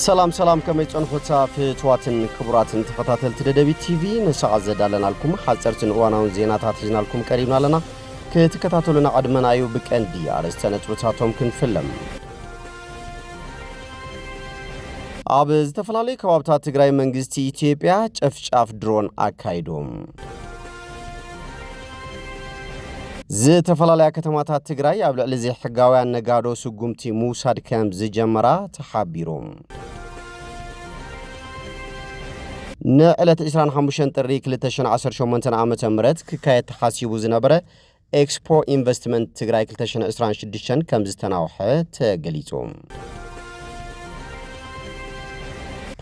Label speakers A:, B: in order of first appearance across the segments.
A: سلام كما يتصنفوتا في تواتن كبراتن تفتاتل تدبي تي في نساع زدالنا لكم حصرتن اواناون زيناتات حزنا لكم قريبنا لنا كتكتاتلنا قدمنا ايو بكندي على استنتوتاتهم كنفلم ابز تفلالي كوابتا تግራይ መንግስቲ ኢትዮጵያ ጨፍጫፍ ድሮን አካይዶም ዝተፈላላያ ከተማታት ትግራይ ኣብ ልዕሊ ሕጋውያን ነጋዶ ስጉምቲ ሙሳድ ከም ዝጀመራ ተሓቢሮም ንዕለት 25 ጥሪ 2018 ዓመተ ምህረት ክካየድ ተሓሲቡ ዝነበረ ኤክስፖ ኢንቨስትመንት ትግራይ 2026 ከም ዝተናውሐ ተገሊጾም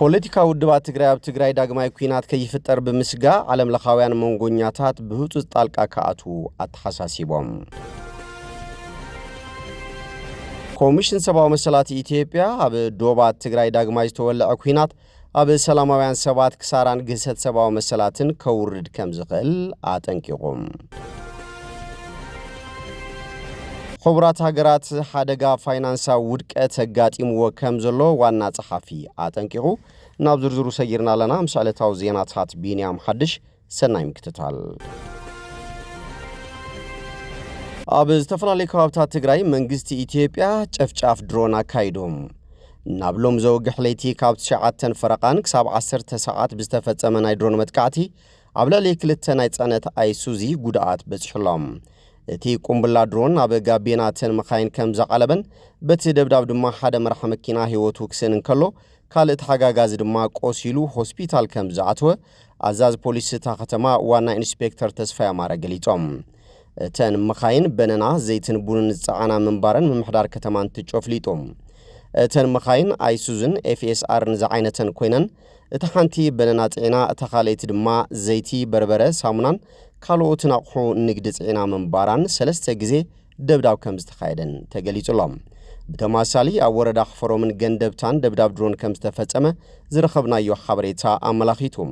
A: ፖለቲካ ውድባት ትግራይ ኣብ ትግራይ ዳግማይ ኩናት ከይፍጠር ብምስጋ ዓለም ለኻውያን መንጎኛታት ብህጹጽ ጣልቃ ከኣቱ ኣተሓሳሲቦም ኮሚሽን ሰብኣዊ መሰላት ኢትዮጵያ ኣብ ዶባት ትግራይ ዳግማይ ዝተወልዐ ኩናት ኣብ ሰላማውያን ሰባት ክሳራን ግህሰት ሰብኣዊ መሰላትን ከውርድ ከም ዝኽእል ኣጠንቂቖም خبرات هاجرات حدقة فاينانسا ودكت هجاتي موكم زلو وانا صحفي آتنكيغو نابزر زرو سيرنا لنا مسألة توزينات هات بينيام حدش سنايم كتتال أبز تفلالي كوابتا تقراي منجزتي إثيوبيا تشفشاف درونا كايدوم نابلوم زوج حليتي كابت شعاتن فرقان كساب 10 ساعات بستفت زمناي درون متكعتي عبلا ليك لتنايت سنة اي سوزي قدعات بسحلام تي قنبلا درون ኣብ ጋቢናትን መኻይን ከም ዘቃለበን በቲ ደብዳብ ድማ ሓደ መርሐ መኪና ህይወቱ ክስን እንከሎ ካልእት ሓጋጋዝ ድማ ቆሲሉ ሆስፒታል ከም ዝኣተወ ኣዛዝ ፖሊስ ታ ከተማ ዋና ኢንስፔክተር ተስፋይ አማረ ገሊጾም እተን መኻይን በነና ዘይትን ቡንን ጻዓና መንባረን ምምሕዳር ከተማን ትጮፍሊጦም እተን መኻይን ኣይሱዝን ኤፍኤስአርን ዝዓይነተን ኮይነን እታ ሓንቲ በነና ጽዕና እታ ካልእት ድማ ዘይቲ በርበረ ሳሙናን ካልኦት ናቕሑ ንግዲ ጽዕና መንባራን ሰለስተ ግዜ ደብዳብ ከም ዝተኻየደን ተገሊጹሎም ብተማሳሊ ኣብ ወረዳ xፈሮምን ገንደብታን ደብዳብ ድሮን ከም ዝተፈጸመ ዝረኸብናዮ ሓበሬታ ኣመላኺቱም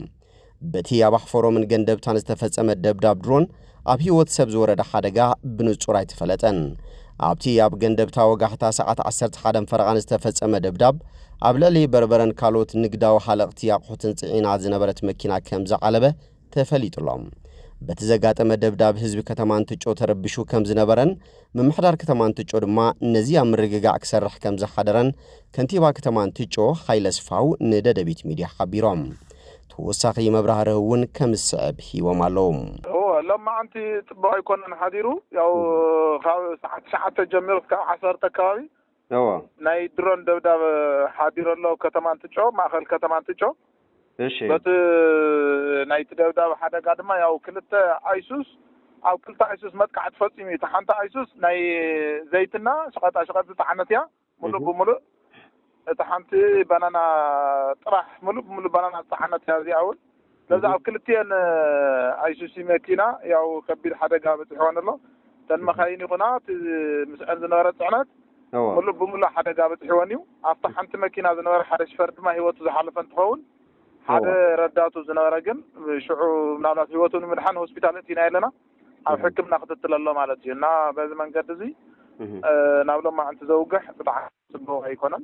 A: በቲ ኣብ xፈሮምን ገንደብታን ዝተፈጸመ ደብዳብ ድሮን ኣብ ህይወት ሰብ ዝወረደ ሓደጋ ብንጹር ኣይተፈለጠን ኣብቲ ኣብ ገንደብታ ወጋሕታ ሰዓት 11 ፈረቓን ዝተፈጸመ ደብዳብ ኣብ ልዕሊ በርበረን ካልኦት ንግዳዊ ሓለቕቲ ኣቑሑትን ጽዒና ዝነበረት መኪና ከም ዝዓለበ ተፈሊጡሎም በተዘጋጠመ ደብዳብ ህዝቢ ከተማን ትጮ ተረብሹ ከም ዝነበረን ምምሕዳር ከተማን ትጮ ድማ ነዚ ኣብ ምርግጋዕ ክሰርሕ ከም ዝሓደረን ከንቲባ ከተማን ትጮ ሃይለስፋው ንደደቢት ሚድያ ሓቢሮም ተወሳኺ መብራህርህ እውን ከም ዝስዕብ ሂቦም ኣለዎም
B: لما أنت تبغى يكون حضيرو أو ساعة جميل كعصر تكاوي ناي درون دبدا حضير الله كتمان تجو ما خل كتمان تجو بس ناي تدبدا حدا قادما أو كلت أيسوس أو كلت أيسوس ما تقعد فاطمي تحنت أيسوس ناي زيتنا شقات تحنتيا ملو بملو تحنت بنانا طرح ملو بنانا تحنتيا زي أول لذا كلتين ايسوسي ماكينه ياو كبير حدقه بتحوان الله تن مخاين قنات مسأل زنوره صعنات ملو بملو حدقه بتحوانيو افتح انت ماكينه زنوره حدش فرد ما هيوتو زحلفن تخون حدا رداتو زنوره كن شعو منالات هيوتو مدحن هوسبيتالتي نايلنا او حكمنا خدتل الله مالتي نا باز منقد زي نابلو ما انت زوقح بتاع سبو هيكونن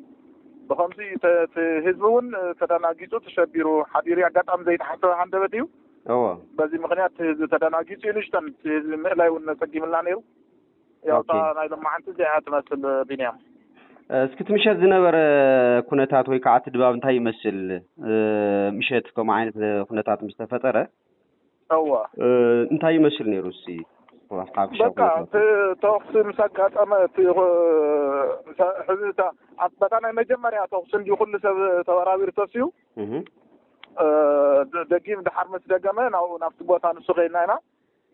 B: بخمسي تهزبون تدناجيتو تشبيرو حديري قطعم زي تحت عندبتيو بزي مغنيات تدناجيتو ليشتن ملاي ونسقي من لانيرو يا طا نايل ما انت زي هتمثل بنيام
C: اسكت مشات زنبر كنتات ወይ ከዓት ድባብ እንታይ ይመስል ምሸት ከም አይነት ኩነታት ምስተፈጠረ እንታይ ይመስል ነሩሲ
B: بقى توقسم سقطمت حزتا عطبتنا مجمريا توقسم دي كل توراوير تسيو دقيم دحرمس دقمن او نفس بوتا نسغينانا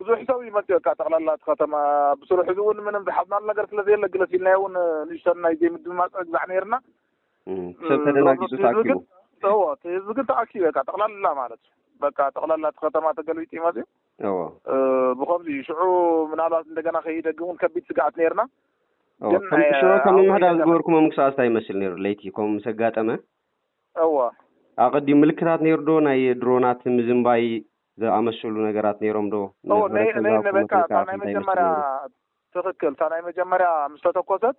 B: ብዙ ሒሳብ ይመጣ ካጠቅላላት ከተማ ብስሩሕ ዝውን ምንም ዝሓዝና ነገር ስለዚህ ለግለሲልና ይውን ንሽተና ይዜ ምድማጽ ዛዕኔርና
C: ሰተደናጊቱ ታኪው
B: ህዝብ ተአኪው ካጠቅላላ ማለት በቃ ጠቅላላት ከተማ ተገልብጥ ይመጣ بخمس يشعو من على عندنا خيد جون كبيت سقعت نيرنا
C: كم شو كم هذا زوركم مكساس تاي مسل نير ليتيكم سقعت أما أقدم ملكات نير دون أي درونات مزمباي ذا أمسلو نجارات نيرهم دو
B: نبكة أنا مجمرة تذكر أنا مجمرة مستوى قصد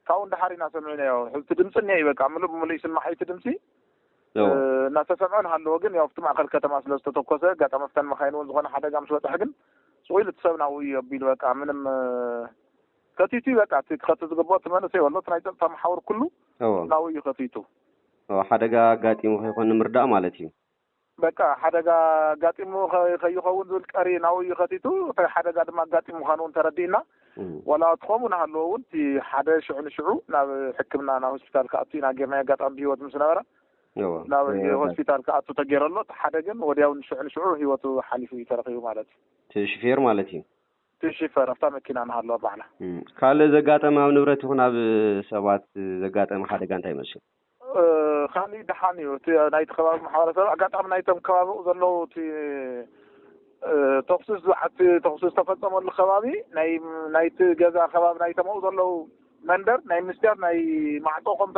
B: كاون دحرينا سمعنا يا حلت دمصني يبقى ملي يسمع حيت دمسي الناس سمعون هالو ግን ያው ፍትማ አከል ከተማ ስለተተኮሰ ጋጣ መፍተን መካይኖን ዝሆነ ሐደጋ መስወጣ ግን ሶይል ተሰብናው ይቢል በቃ ምንም ከቲቲ በቃ ከተዝገበው ተመነሰ ወለው ትናይተ ተማሐወር ኩሉ ናው ይከቲቱ
C: ሐደጋ ጋጢሙ ከሆነ ምርዳ ማለት እዩ
B: በቃ ሐደጋ ጋጢሙ ከይኸውን ዙል ቀሪ ናው ይከቲቱ ሐደጋ ድማ ጋጢሙ ኻኑን ተረዲና ولا تخمون هالو انت حدا شعو ናብ ሕክምና ና ሆስፒታል ካአቲና ገርና ያጋጣም ቢወት መስነበረ ናብ ሆስፒታል ካአቱ ተገረሎ ሓደ ግን ወዲያው ሽዑ ህይወቱ ሓሊፉ ይተረፈዩ ማለት
C: ትሽፌር ማለት እዩ
B: ትሽፌር afta መኪና ና ሃሎ ባዕላ
C: ካለ ዘጋጠማው ንብረት ይሁን ኣብ ሰባት ዘጋጠማ ሓደጋ እንታይ ይመስል
B: خاني دحانيو ናይት ከባቢ ማሕበረሰብ አጋጣም ናይቶም ከባቢ ዘለው تخصص تفصموا الخبابي نايت جزا خباب نايت موصلوا مندر ناي مستر ناي معطوكم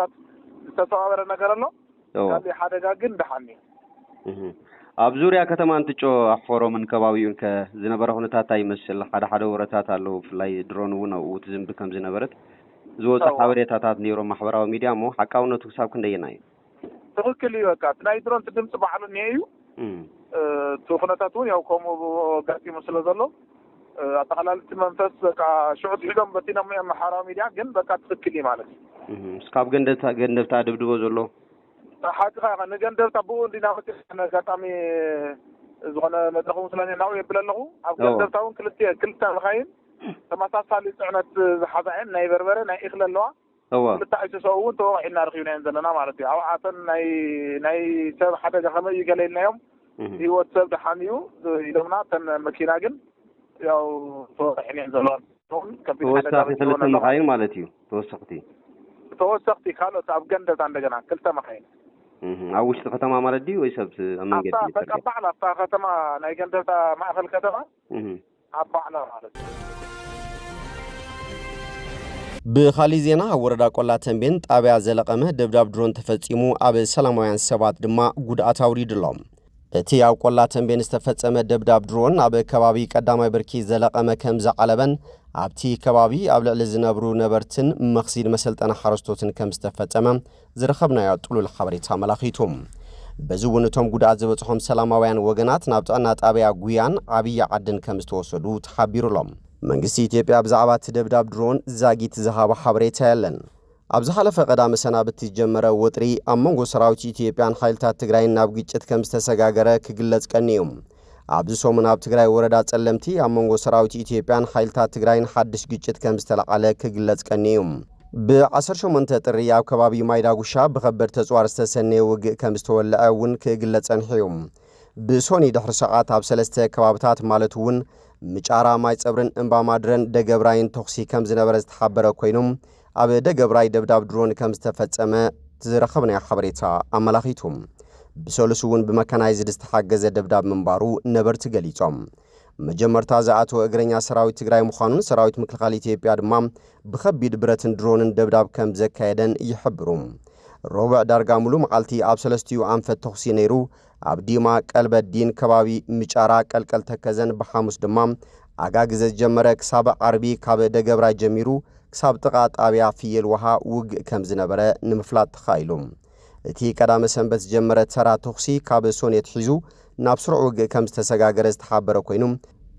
B: تتصور ነገር ነው ካሊ ሐደጋ ግን ደሐኒ
C: ኣብ ዙርያ ከተማ እንትጮ አፎሮምን ከባቢውን ከዝነበረ ሁነታት አይመስል ሓደ ወረታት አለው ፍላይ ድሮን ነው ዝምብ ከም ዝነበረት ዝወጣ ሓበሬታታት ኔሮ ማሕበራዊ ሚዲያ ሞ ሓቃውነቱ ክሳብ ክንደየናይ
B: ትክክል ይወቃት ናይ ድሮን ድምጽ ባዕሉ ነዩ ተኹነታቱን ያው ኮሞ ጋጢ መስለ ዘሎ አጣላልት መንፈስ በቃ ሹዑት ሒዶም በቲና ማሕበራዊ ሚዲያ ግን በቃ ትክክል ማለት
C: ስካብ ገንደብታ ድብድቦ ዘሎ
B: ሓጥኻ ነገንደብታ ብኡ እንዲናመት ጋጣሚ ዝኾነ መድረኹ ስለኔ ናው የብለለኹ ኣብ ገንደብታውን ክልተ መኻይን ተመሳሳሊ ጽዕነት ዝሓዛዕን ናይ በርበረ ናይ እኽለ ኣለዋ ክልተ ኣይተሰውን ተወቂዕና ረኺብና ዘለና ማለት እዩ ኣብዓተን ናይ ሰብ ሓደጋ ከመይ ይገለልናዮም ህይወት ሰብ ደሓንዩ ኢሎምና ተን መኪና ግን ያው ተወቂዕና ዘለና
C: ተወሳኺ ክልተ መኻይን ማለት እዩ
B: ተወሰኽቲ ካልኦት ኣብ ገንደብታ እንደገና ክልተ መኻይን
C: ኣብ ውሽጢ ከተማ ማለት ድዩ ወይ ሰብቲ ኣብ መንገዲ
B: በቃ ባዕላ ኣብታ ከተማ ናይ ገንደብታ ማእኸል ከተማ ኣብ ባዕላ ማለት
A: ብኻሊ ዜና ወረዳ ቆላ ተንቤን ጣብያ ዘለቀመ ደብዳብ ድሮን ተፈጺሙ ኣብ ሰላማውያን ሰባት ድማ ጉድኣት አውሪድሎም እቲ ኣብ ቆላ ተንቤን ዝተፈጸመ ደብዳብ ድሮን ኣብ ከባቢ ቀዳማይ ብርኪ ዘለቀመ ከም ዘዓለበን ኣብቲ ከባቢ ኣብ ልዕሊ ዝነብሩ ነበርትን መኽሲድ መሰልጠና ሓረስቶትን ከም ዝተፈጸመ ዝረኸብናዮ ጥሉል ሓበሬታ መላኺቱም በዚ ውንቶም ጉድኣት ዝበጽሖም ሰላማውያን ወገናት ናብ ጥዕና ጣብያ ጉያን ዓብይ ዓድን ከም ዝተወሰዱ ተሓቢሩሎም መንግስቲ ኢትዮጵያ ብዛዕባ ደብዳብ ድሮን ዛጊት ዝሃበ ሓበሬታ የለን ኣብዚ ሓለፈ ቀዳመ ሰናብት ጀመረ ወጥሪ ኣብ መንጎ ሰራዊት ኢትዮጵያን ሓይልታት ትግራይ ናብ ግጭት ከም ዝተሰጋገረ ክግለጽ ቀኒዮም ኣብዚ ሰሙን ኣብ ትግራይ ወረዳ ጸለምቲ ኣብ መንጎ ሰራዊት ኢትዮጵያን ሓይልታት ትግራይን ሓድሽ ግጭት ከም ዝተለዓለ ክግለጽ ቀኒዮም ብ18 ጥሪ ኣብ ከባቢ ማይዳጉሻ ብኸበድ ተጽዋር ዝተሰነየ ውግእ ከም ዝተወልዐ እውን ክግለጽ ንሕዮም ብሶኒ ድሕሪ ሰዓት ኣብ 3 ከባቢታት ማለት እውን ምጫራ ማይ ጸብርን እንባማድረን ደገብራይን ተኽሲ ከም ዝነበረ ዝተሓበረ ኮይኖም ኣብ ደገብራይ ደብዳብ ድሮን ከም ዝተፈጸመ ዝረኸብናዮ ሓበሬታ ኣመላኺቱም ብሰሉስ እውን ብመካናይዝድ ዝተሓገዘ ደብዳብ ምንባሩ ነበርቲ ገሊጾም መጀመርታ ዝኣተወ እግረኛ ሰራዊት ትግራይ ምዃኑን ሰራዊት ምክልኻል ኢትዮጵያ ድማ ብኸቢድ ብረትን ድሮንን ደብዳብ ከም ዘካየደን ይሕብሩ ሮብዕ ዳርጋ ሙሉ መዓልቲ ኣብ 3 ኣንፈት ተኽሲ ነይሩ ኣብ ዲማ ቀልበዲን ከባቢ ምጫራ ቀልቀል ተከዘን ብሓሙስ ድማ ኣጋግዘ ጀመረ ክሳብ ዓርቢ ካብ ደገብራይ ጀሚሩ ክሳብ ጥቃ ጣብያ ፍየል ውሃ ውግእ ከም ዝነበረ ንምፍላጥ ተኻኢሉ እቲ ቀዳመ ሰንበት ጀመረ ተራ ተኽሲ ካብ ሶኔት ሒዙ ናብ ስሩዕ ውግእ ከም ዝተሰጋገረ ዝተሓበረ ኮይኑ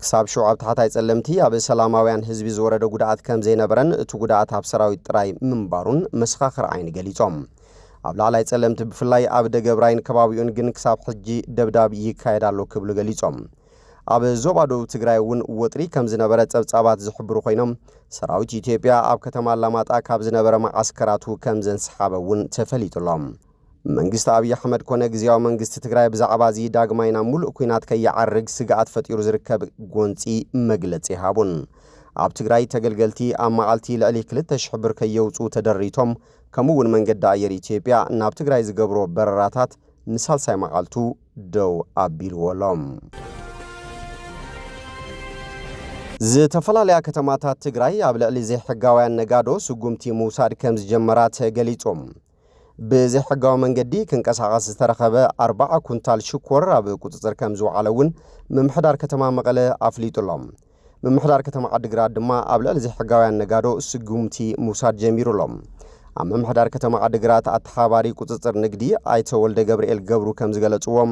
A: ክሳብ ሸውዓብ ታሕታይ ጸለምቲ ኣብ ሰላማውያን ህዝቢ ዝወረደ ጉድኣት ከም ዘይነበረን እቲ ጉድኣት ኣብ ሰራዊት ጥራይ ምንባሩን መስኻኽር ዓይኒ ገሊጾም ኣብ ላዕላይ ጸለምቲ ብፍላይ ኣብ ደገብራይን ከባቢኡን ግን ክሳብ ሕጂ ደብዳብ ይካየዳሎ ክብሉ ገሊጾም ኣብ ዞባ ደቡብ ትግራይ እውን ወጥሪ ከም ዝነበረ ጸብጻባት ዝሕብሩ ኮይኖም ሰራዊት ኢትዮጵያ ኣብ ከተማ አላማጣ ካብ ዝነበረ ማዓስከራቱ ከም ዘንሰሓበ እውን ተፈሊጡሎም መንግስቲ አብይ አሕመድ ኮነ ግዚያዊ መንግስቲ ትግራይ ብዛዕባ እዚ ዳግማይና ሙሉእ ኩናት ከይዓርግ ስጋኣት ፈጢሩ ዝርከብ ጎንፂ መግለጺ ሃቡን ኣብ ትግራይ ተገልገልቲ ኣብ መዓልቲ ልዕሊ 2,000 ብር ከየውፁ ተደሪቶም ከምኡውን መንገዲ ኣየር ኢትዮጵያ ናብ ትግራይ ዝገብሮ በረራታት ንሳልሳይ መዓልቱ ደው ኣቢልዎሎም ዝተፈላልያ ከተማታት ትግራይ ኣብ ልዕሊ ዘይሕጋውያን ነጋዶ ስጉምቲ ምውሳድ ከም ዝጀመራ ተገሊጾም ብዘይሕጋዊ መንገዲ ክንቀሳቐስ ዝተረኸበ 40 ኩንታል ሽኮር ኣብ ቁጽጽር ከም ዝውዓለ እውን ምምሕዳር ከተማ መቐለ ኣፍሊጡሎም ምምሕዳር ከተማ ዓዲግራት ድማ ኣብ ልዕሊ ዘይሕጋውያን ነጋዶ ስጉምቲ ምውሳድ ጀሚሩሎም ኣብ ምምሕዳር ከተማ ዓዲግራት ኣተሓባሪ ቁፅፅር ንግዲ ኣይተ ወልደ ገብርኤል ገብሩ ከም ዝገለጽዎም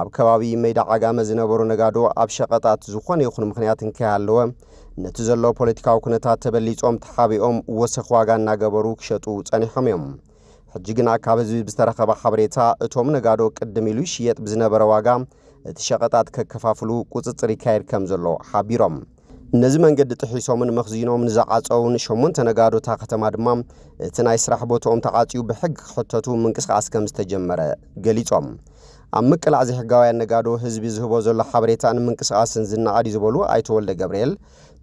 A: ኣብ ከባቢ ሜዳ ዓጋመ ዝነበሩ ነጋዶ ኣብ ሸቐጣት ዝኾነ ይኹን ምኽንያት እንከይሃለወ ነቲ ዘሎ ፖለቲካዊ ኩነታት ተበሊጾም ተሓቢኦም ወሰኽ ዋጋ እናገበሩ ክሸጡ ጸኒሖም እዮም ሕጂ ግና ካብ ህዝቢ ብዝተረኸበ ሓበሬታ እቶም ነጋዶ ቅድም ኢሉ ይሽየጥ ብዝነበረ ዋጋ እቲ ሸቐጣት ከከፋፍሉ ቁፅፅር ይካየድ ከም ዘሎ ሓቢሮም ነዚ መንገዲ ጥሒሶምን መኽዚኖም ንዝዓፀውን 8 ነጋዶታ ከተማ ድማ እቲ ናይ ስራሕ ቦታኦም ተዓፅዩ ብሕጊ ክሕተቱ ምንቅስቃስ ከም ዝተጀመረ ገሊጾም ኣብ ምቅላዕ ዘይሕጋውያን ነጋዶ ህዝቢ ዝህቦ ዘሎ ሓበሬታን ምንቅስቃስን ዝናኣዲ ዝበሉ ኣይተ ወልደ ገብርኤል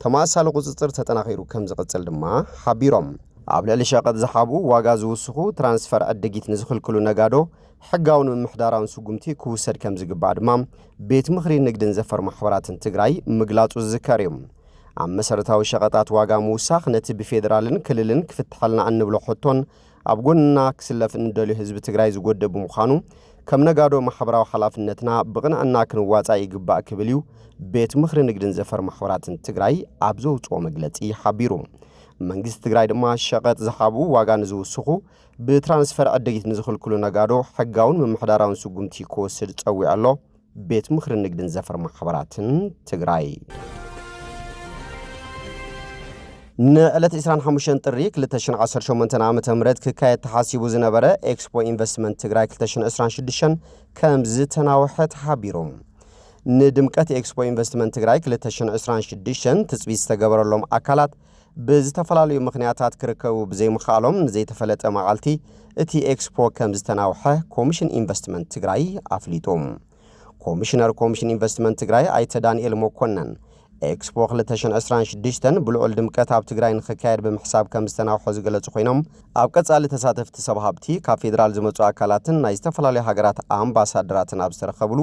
A: ተማሳሊ ቁፅፅር ተጠናኺሩ ከም ዝቕፅል ድማ ሓቢሮም ኣብ ልዕሊ ሸቐጥ ዝሓቡ ዋጋ ዝውስኹ ትራንስፈር ዕድጊት ንዝኽልክሉ ነጋዶ ሕጋውን ምምሕዳራውን ስጉምቲ ክውሰድ ከም ዝግባእ ድማ ቤት ምኽሪ ንግድን ዘፈር ማሕበራትን ትግራይ ምግላጹ ዝዝከር እዩ ኣብ መሰረታዊ ሸቐጣት ዋጋ ምውሳኽ ነቲ ብፌደራልን ክልልን ክፍትሐልና እንብሎ ሕቶን ኣብ ጎንና ክስለፍ እንደልዩ ህዝቢ ትግራይ ዝጎድእ ብምዃኑ ከም ነጋዶ ማሕበራዊ ሓላፍነትና ብቕንዕና ክንዋጻእ ይግባእ ክብል እዩ ቤት ምኽሪ ንግድን ዘፈር ማሕበራትን ትግራይ ኣብ ዘውፅኦ መግለጺ ሓቢሩ መንግስቲ ትግራይ ድማ ሸቐጥ ዝሓቡ ዋጋ ንዝውስኹ ብትራንስፈር ዕድጊት ንዝኽልክሉ ነጋዶ ሕጋውን ምምሕዳራውን ስጉምቲ ክወስድ ጸዊዑ ኣሎ ቤት ምኽሪ ንግድን ዘፈር ማሕበራትን ትግራይ ንዕለት 25 ጥሪ 2018 ዓመተ ምህረት ክካየድ ተሓሲቡ ዝነበረ ኤክስፖ ኢንቨስትመንት ትግራይ 2026 ከም ዝተናውሐ ተሓቢሩ ንድምቀት ኤክስፖ ኢንቨስትመንት ትግራይ 2026 ትጽቢት ዝተገበረሎም ኣካላት ብዝተፈላለዩ ምኽንያታት ክርከቡ ብዘይምኽኣሎም ንዘይተፈለጠ መዓልቲ እቲ ኤክስፖ ከም ዝተናውሐ ኮሚሽን ኢንቨስትመንት ትግራይ ኣፍሊጡ ኮሚሽነር ኮሚሽን ኢንቨስትመንት ትግራይ ኣይተ ዳንኤል መኮነን ኤክስፖ 2026 ብልዑል ድምቀት ኣብ ትግራይ ንኽካየድ ብምሕሳብ ከም ዝተናውሐ ዝገለጹ ኮይኖም ኣብ ቀጻሊ ተሳተፍቲ ሰብሃብቲ ካብ ፌደራል ዝመጹ ኣካላትን ናይ ዝተፈላለዩ ሃገራት ኣምባሳደራትን ኣብ ዝተረኸብሉ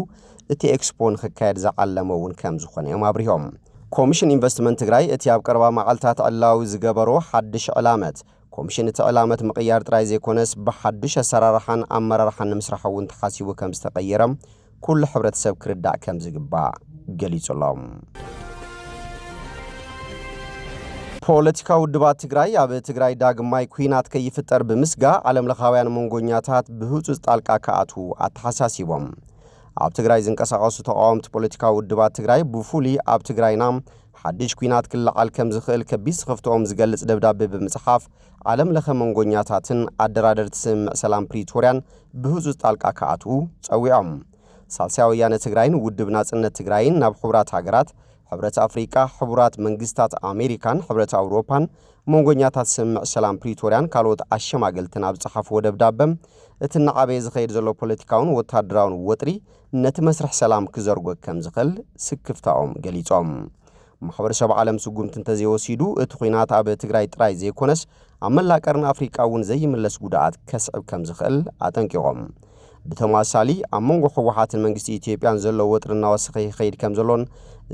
A: እቲ ኤክስፖ ንኽካየድ ዝዓለመ እውን ከም ዝኾነ እዮም ኣብሪሆም ኮሚሽን ኢንቨስትመንት ትግራይ እቲ ኣብ ቀረባ መዓልታት ዕላዊ ዝገበሮ ሓድሽ ዕላመት ኮሚሽን እቲ ዕላመት ምቕያር ጥራይ ዘይኮነስ ብሓድሽ ኣሰራርሓን ኣመራርሓን ንምስራሕ እውን ተሓሲቡ ከም ዝተቐየረ ኩሉ ሕብረተሰብ ክርዳእ ከም ዝግባእ ገሊጹሎም ፖለቲካዊ ውድባት ትግራይ ኣብ ትግራይ ዳግማይ ኩናት ከይፍጠር ብምስጋእ ዓለምለኻውያን መንጎኛታት ብህፁፅ ጣልቃ ከኣትዉ ኣተሓሳሲቦም ኣብ ትግራይ ዝንቀሳቐሱ ተቃወምቲ ፖለቲካዊ ውድባት ትግራይ ብፍሉይ ኣብ ትግራይና ሓድሽ ኩናት ክለዓል ከም ዝኽእል ከቢድ ስኽፍቶኦም ዝገልጽ ደብዳቤ ብምጽሓፍ ዓለምለኸ መንጎኛታትን ኣደራደርቲ ስምምዕ ሰላም ፕሪቶርያን ብህፁፅ ጣልቃ ከኣትዉ ጸዊዖም ሳልሳይ ወያነ ትግራይን ውድብ ናጽነት ትግራይን ናብ ሕቡራት ሃገራት ሕብረት ኣፍሪካ ሕቡራት መንግስታት ኣሜሪካን ሕብረት ኣውሮፓን መንጎኛታት ስምምዕ ሰላም ፕሪቶርያን ካልኦት ኣሸማገልትን ኣብ ጽሓፍዎ ደብዳቤ እቲ ናዓበየ ዝኸይድ ዘሎ ፖለቲካውን ወታደራውን ወጥሪ ነቲ መስርሕ ሰላም ክዘርጎ ከም ዝኽእል ስክፍታኦም ገሊጾም ማሕበረሰብ ዓለም ስጉምቲ እንተዘይወሲዱ እቲ ኩናት ኣብ ትግራይ ጥራይ ዘይኮነስ ኣብ መላእ ቀርኒ ኣፍሪቃ እውን ዘይምለስ ጉድኣት ከስዕብ ከም ዝኽእል ኣጠንቂቖም ብተማሳሊ ኣብ መንጎ ሕወሓትን መንግስቲ ኢትዮጵያን ዘሎ ወጥሪ እናወሰኸ ይኸይድ ከም ዘሎን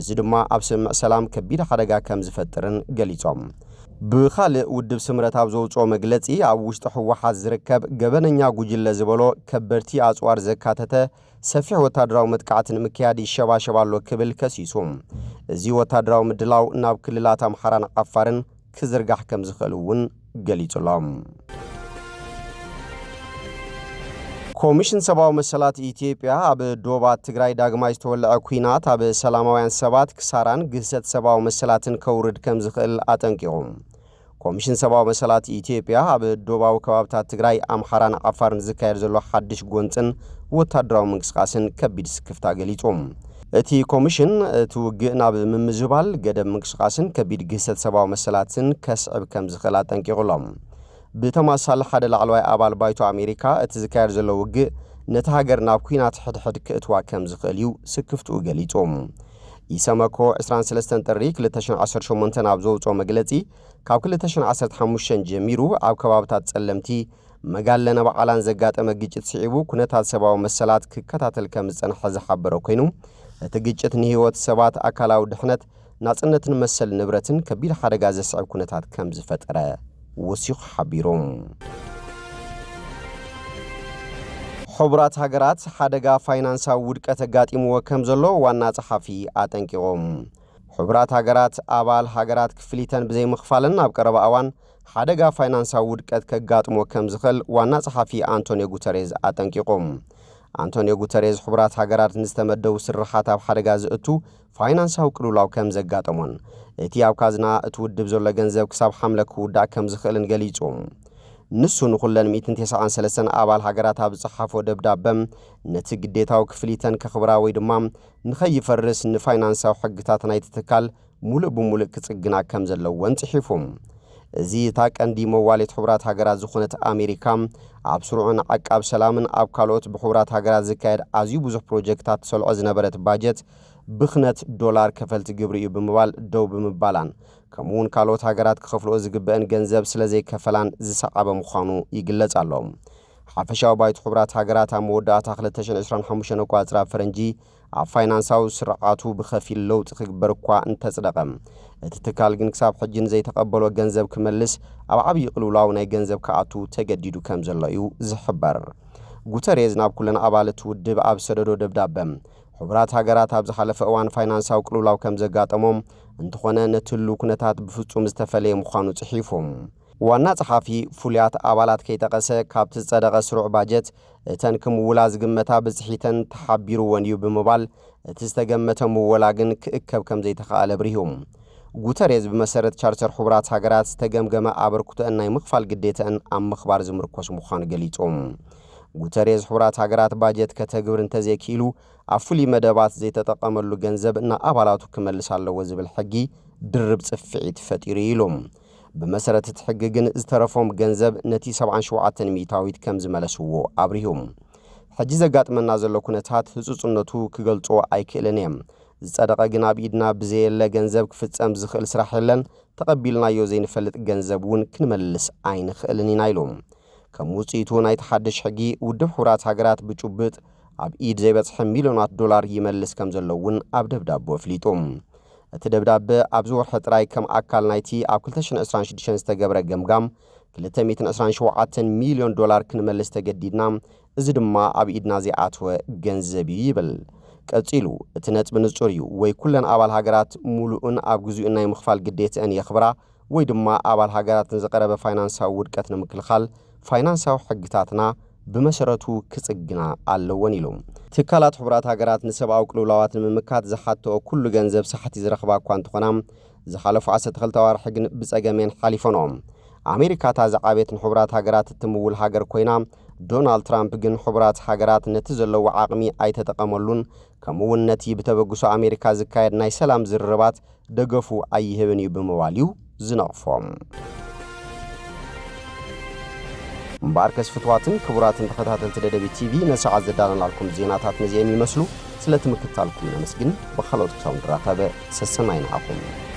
A: እዚ ድማ ኣብ ስምምዕ ሰላም ከቢድ ሓደጋ ከም ዝፈጥርን ገሊጾም ብኻልእ ውድብ ስምረት ኣብ ዘውፅኦ መግለጺ ኣብ ውሽጢ ሕወሓት ዝርከብ ገበነኛ ጉጅለ ዝበሎ ከበርቲ ኣጽዋር ዘካተተ ሰፊሕ ወታደራዊ መጥቃዕቲ ንምክያድ ይሸባሸባ ኣሎ ክብል ከሲሱ እዚ ወታደራዊ ምድላው ናብ ክልላት ኣምሓራን ዓፋርን ክዝርጋሕ ከም ዝኽእል እውን ገሊጹሎም ኮሚሽን ሰብአዊ መሰላት ኢትዮጵያ ኣብ ዶባት ትግራይ ዳግማይ ዝተወልዐ ኩናት ኣብ ሰላማውያን ሰባት ክሳራን ግህሰት ሰብአዊ መሰላትን ከውርድ ከም ዝኽእል ኣጠንቂቑ ኮሚሽን ሰብአዊ መሰላት ኢትዮጵያ ኣብ ዶባዊ ከባብታት ትግራይ ኣምሓራን ዓፋርን ዝካየድ ዘሎ ሓድሽ ጎንፅን ወታደራዊ ምንቅስቃስን ከቢድ ስክፍታ ገሊጹ እቲ ኮሚሽን እቲ ውግእ ናብ ምምዝባል ገደብ ምንቅስቃስን ከቢድ ግህሰት ሰብአዊ መሰላትን ከስዕብ ከም ዝኽእል ኣጠንቂቑሎም ብተማሳሊ ሓደ ላዕለዋይ ኣባል ባይቶ ኣሜሪካ እቲ ዝካየድ ዘሎ ውግእ ነቲ ሃገር ናብ ኩናት ሕድሕድ ክእትዋ ከም ዝኽእል እዩ ስክፍትኡ ገሊጹ ኢሰመኮ 23 ጥሪ 2018 ኣብ ዘውፅኦ መግለጺ ካብ 2015 ጀሚሩ ኣብ ከባብታት ጸለምቲ መጋለነ በዓላን ዘጋጠመ ግጭት ስዒቡ ኩነታት ሰብአዊ መሰላት ክከታተል ከም ዝጸንሐ ዝሓበረ ኮይኑ እቲ ግጭት ንህይወት ሰባት ኣካላዊ ድሕነት ናጽነትን መሰል ንብረትን ከቢድ ሓደጋ ዘስዕብ ኩነታት ከም ዝፈጠረ ወሲኹ ሓቢሮም ሕቡራት ሃገራት ሓደጋ ፋይናንሳዊ ውድቀት ኣጋጢምዎ ከም ዘሎ ዋና ጸሓፊ ኣጠንቂቖም ሕብራት ሃገራት ኣባል ሃገራት ክፍሊተን ብዘይ ምኽፋልን ኣብ ቀረባ እዋን ሓደጋ ፋይናንሳዊ ውድቀት ከጋጥሞ ከም ዝኽእል ዋና ጸሓፊ አንቶኒዮ ጉተሬዝ ኣጠንቂቖም። አንቶኒዮ ጉተሬዝ ሕብራት ሃገራት ንዝተመደቡ ስራሓት ኣብ ሓደጋ ዝእቱ ፋይናንሳዊ ቅልውላው ከም ዘጋጠሞን እቲ ኣብ ካዝና እትውድብ ዘሎ ገንዘብ ክሳብ ሓምለ ክውዳእ ከም ዝኽእልን ገሊጾም። ንሱ ንኹለን 193 ኣባል ሃገራት ኣብ ዝጸሓፎ ደብዳበም ነቲ ግዴታዊ ክፍሊተን ከኽብራ ወይ ድማ ንኸይፈርስ ንፋይናንሳዊ ሕግታት ናይቲ ትካል ሙሉእ ብሙሉእ ክጽግና ከም ዘለዎን ጽሒፎም። እዚ እታ ቀንዲ መዋሌት ሕብራት ሃገራት ዝኾነት ኣሜሪካ ኣብ ስሩዕን ዓቃብ ሰላምን ኣብ ካልኦት ብሕብራት ሃገራት ዝካየድ ኣዝዩ ብዙሕ ፕሮጀክታት ተሰልዖ ዝነበረት ባጀት ብኽነት ዶላር ከፈልቲ ግብሪ እዩ ብምባል ደው ብምባላን ከምኡውን ካልኦት ሃገራት ክኸፍልኦ ዝግበአን ገንዘብ ስለዘይከፈላን ዝሰዓበ ምዃኑ ይግለጽ ኣሎ። ሓፈሻዊ ባይቱ ሕብራት ሃገራት ኣብ መወዳእታ 2025 ቋጽራ ፈረንጂ ኣብ ፋይናንሳዊ ስርዓቱ ብኸፊል ለውጢ ክግበር እኳ እንተጽደቐ እቲ ትካል ግን ክሳብ ሕጂ ንዘይተቐበሎ ገንዘብ ክመልስ ኣብ ዓብዪ ቅልውላው ናይ ገንዘብ ከኣቱ ተገዲዱ ከም ዘሎ እዩ ዝሕበር። ጉተሬዝ ናብ ኩለን ኣባላት ውድብ ኣብ ሰደዶ ደብዳበ ሕብራት ሃገራት ኣብ ዝሓለፈ እዋን ፋይናንሳዊ ቅልውላው ከም ዘጋጠሞም እንተኾነ ነትሉ ኩነታት ብፍጹም ዝተፈለየ ምዃኑ ጽሒፎም። ዋና ጸሓፊ ፍሉያት ኣባላት ከይጠቐሰ ካብቲ ዝጸደቐ ስሩዕ ባጀት እተን ክምውላ ዝግመታ ብጽሒተን ተሓቢሩወን እዩ ብምባል እቲ ዝተገመተ ምወላ ግን ክእከብ ከም ዘይተኸኣለ ብሪሆም። ጉተሬዝ ብመሰረት ቻርተር ሕብራት ሃገራት ዝተገምገመ ኣበርክቶአን ናይ ምኽፋል ግዴታን ኣብ ምኽባር ዝምርኮስ ምዃኑ ገሊጾም። ጉተሬዝ ሕብራት ሃገራት ባጀት ከተግብር እንተዘይክኢሉ ኣብ ፍሉይ መደባት ዘይተጠቐመሉ ገንዘብ ንኣባላቱ ክመልስ ኣለዎ ዝብል ሕጊ ድርብ ጽፍዒት ፈጢሩ ኢሎም። ብመሰረት እቲ ሕጊ ግን ዝተረፎም ገንዘብ ነቲ 77 ሚእታዊት ከም ዝመለስዎ ኣብሪሆም። ሕጂ ዘጋጥመና ዘሎ ኩነታት ህጹጽነቱ ክገልጾ ኣይክእልን እዮም። ዝጸደቐ ግን ኣብ ኢድና ብዘየለ ገንዘብ ክፍጸም ዝኽእል ስራሕ የለን፣ ተቐቢልናዮ ዘይንፈልጥ ገንዘብ እውን ክንመልስ ኣይንኽእልን ኢና ኢሎም። ከም ውጽኢቱ ናይ ተሓድሽ ሕጊ ውድብ ሕብራት ሃገራት ብጭብጥ ኣብ ኢድ ዘይበጽሐ ሚልዮናት ዶላር ይመልስ ከም ዘሎ እውን ኣብ ደብዳቤ ኣፍሊጦም። እቲ ደብዳቤ ኣብ ዝወርሒ ጥራይ ከም ኣካል ናይቲ ኣብ 2026 ዝተገብረ ገምጋም 227 ሚልዮን ዶላር ክንመልስ ተገዲድና፣ እዚ ድማ ኣብ ኢድና ዘይኣተወ ገንዘብ እዩ ይብል። ቀጺሉ እቲ ነጥቢ ንጹር እዩ፣ ወይ ኩለን ኣባል ሃገራት ሙሉእን ኣብ ግዜኡ ናይ ምኽፋል ግዴታን የኽብራ ወይ ድማ ኣባል ሃገራት ንዝቐረበ ፋይናንሳዊ ውድቀት ንምክልኻል ፋይናንሳዊ ሕግታትና ብመሰረቱ ክጽግና ኣለወን ኢሎም። ትካላት ሕብራት ሃገራት ንሰብኣዊ ቅልውላዋት ንምምካት ዝሓተኦ ኩሉ ገንዘብ ሳሕቲ ዝረኽባ እኳ እንተኾና ዝሓለፉ 12 ኣዋርሒ ግን ብጸገሜን ሓሊፎኖም። ኣሜሪካ እታ ዝዓበየት ንሕብራት ሃገራት እትምውል ሃገር ኮይና ዶናልድ ትራምፕ ግን ሕብራት ሃገራት ነቲ ዘለዎ ዓቕሚ ኣይተጠቐመሉን፣ ከምኡውን ነቲ ብተበግሶ ኣሜሪካ ዝካየድ ናይ ሰላም ዝርርባት ደገፉ ኣይህብን እዩ ብምባል እዩ ዝነቕፎም። እምበር ከስ ፍትዋትን ክቡራትን ተኸታተልቲ ደደቢት ቲቪ ነሰዓት ዘዳለናልኩም ዜናታት ነዚአን ይመስሉ። ስለ ትምክታልኩም ነመስግን። በኻልኦት ክሳብ ንራኸበ ሰሰናይ ንዓኹም።